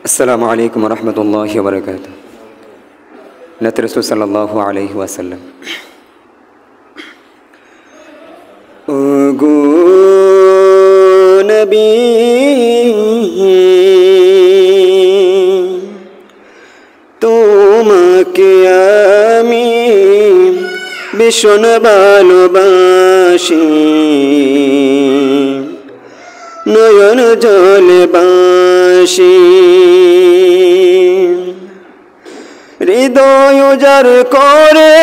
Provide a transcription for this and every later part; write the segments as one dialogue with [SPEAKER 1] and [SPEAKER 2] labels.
[SPEAKER 1] السلام عليكم ورحمة الله وبركاته. نبي رسول صلى الله عليه وسلم. ওগো নবী তোমাকে আমি ভীষণ ভালোবাসি, নয়ন জলে বাসি, হৃদয় উজাড় করে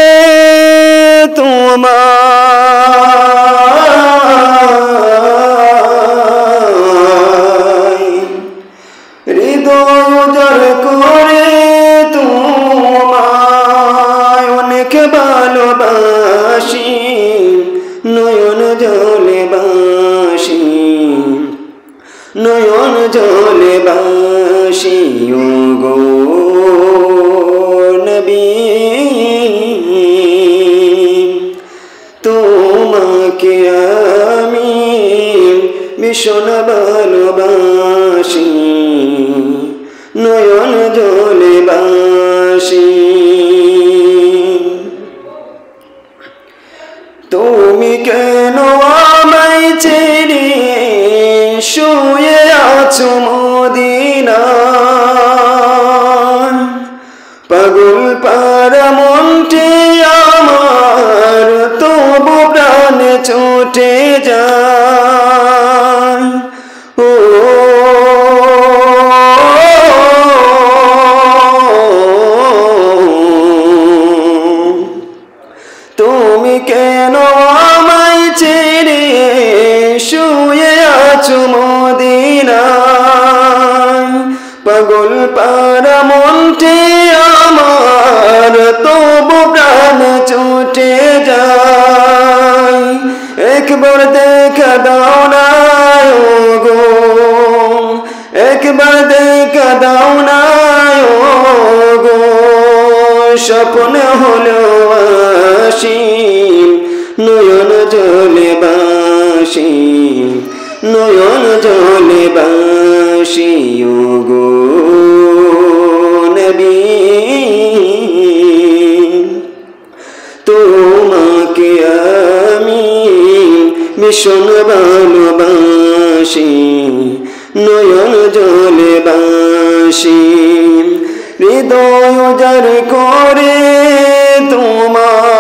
[SPEAKER 1] তোমায়, হৃদয় উজাড় করে তোমায় অনেক ভালোবাসি, নয়ন জলে বাসি, নয়ন জলে বাসি। ওগো নবী তোমাকে আমি ভীষণ ভালোবাসি, নয়ন জলে বাসি। তুমি কেন আমায় ছেড়ে শুয়ে আছো মদিনায়, পাগল পারা মনটি আমার তবু প্রাণে ছুটে যায়। ও তুমি কেন আমায় ছেড়ে শুয়ে আছো মদিনায়, পাগল পারা মনটি আমার তবু প্রাণ ছুটে যায়। একবার দেখা দাও না ওগো, একবার দেখা দাও না ওগো, স্বপ্ন হলো আসি, নয়ন জলে বাসি, নয়ন জলে বাসি। ওগো নবী তোমাকে আমি ভীষণ ভালোবাসি, নয়ন জলে বাসি, হৃদয় উজাড় করে তোমায়,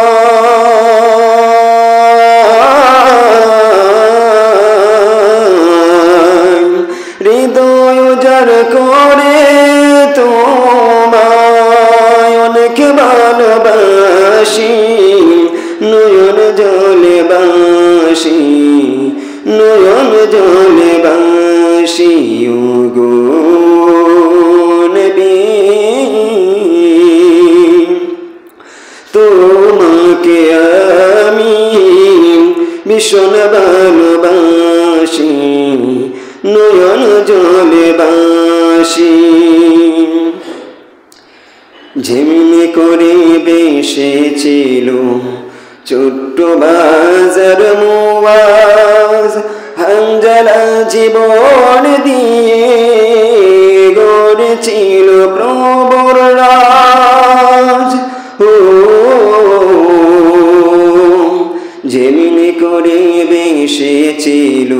[SPEAKER 1] হৃদয় উজাড় করে তোমায় অনেক ভালোবাসি, নয়ন জলে বাসি, নয়ন জলে বাসি। ওগো নবী তোমাকে আমি ভীষণ ভালোবাসি, নয়ন জলে বাসি। ঝিমনি করে বেসেছিল ছোট্ট বাজার মুওয়াজ, হানজালা জীবন দিয়ে গড়েছিল প্রবর রাজ। ও যেমনি করে বেসেছিল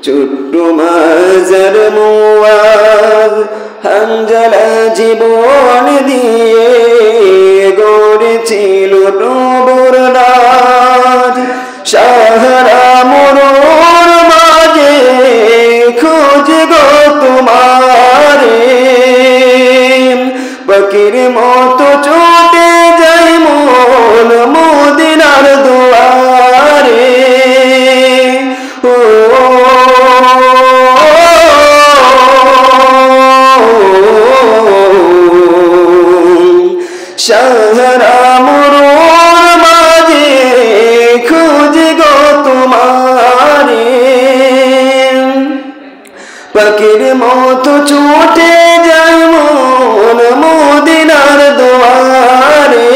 [SPEAKER 1] ছোট্ট বাজার মুওয়াজ, হানজালা জীবন দিয়ে গড়েছিল প্রবর রাজ। সাহারা মরুর মাঝে খোঁজে গো তোমারে, পাখির মতো ছুটে যাই মন মদিনার দুয়ারে। ও সাহারা মরুর মাঝে খুঁজে গো তোমারে, পাখির মতো ছুটে যায় মন মদিনার দুয়ারে।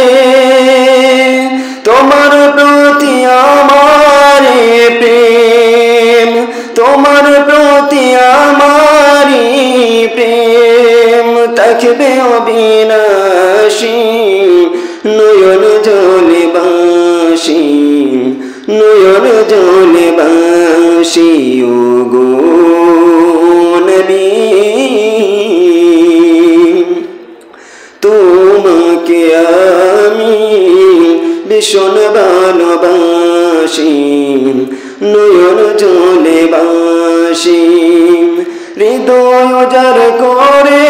[SPEAKER 1] তোমার প্রতি আমার প্রেম, তোমার প্রতি আমারি প্রেম,
[SPEAKER 2] বিনাশী নয়ন জলে বাসি নয়ন জলে বাসি ওগো নবী তোমাকে আমি ভীষণ ভালোবাসি নয়ন জলে বাসি হৃদয় উজাড় করে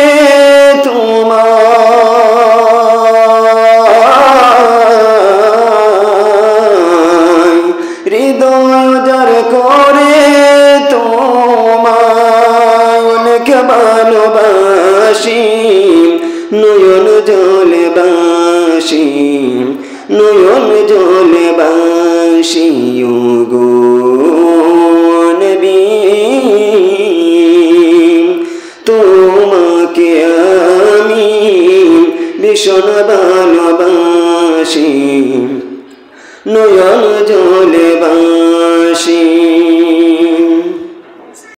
[SPEAKER 2] তোমায় হৃদয় উজাড় করে তোমায় অনেক ভালোবাসি নয়ন জলে বাসি নয়ন জলে বাসি ওগো নবী তোমাকে আমি ভীষণ ভালোবাসি নয়ন জলে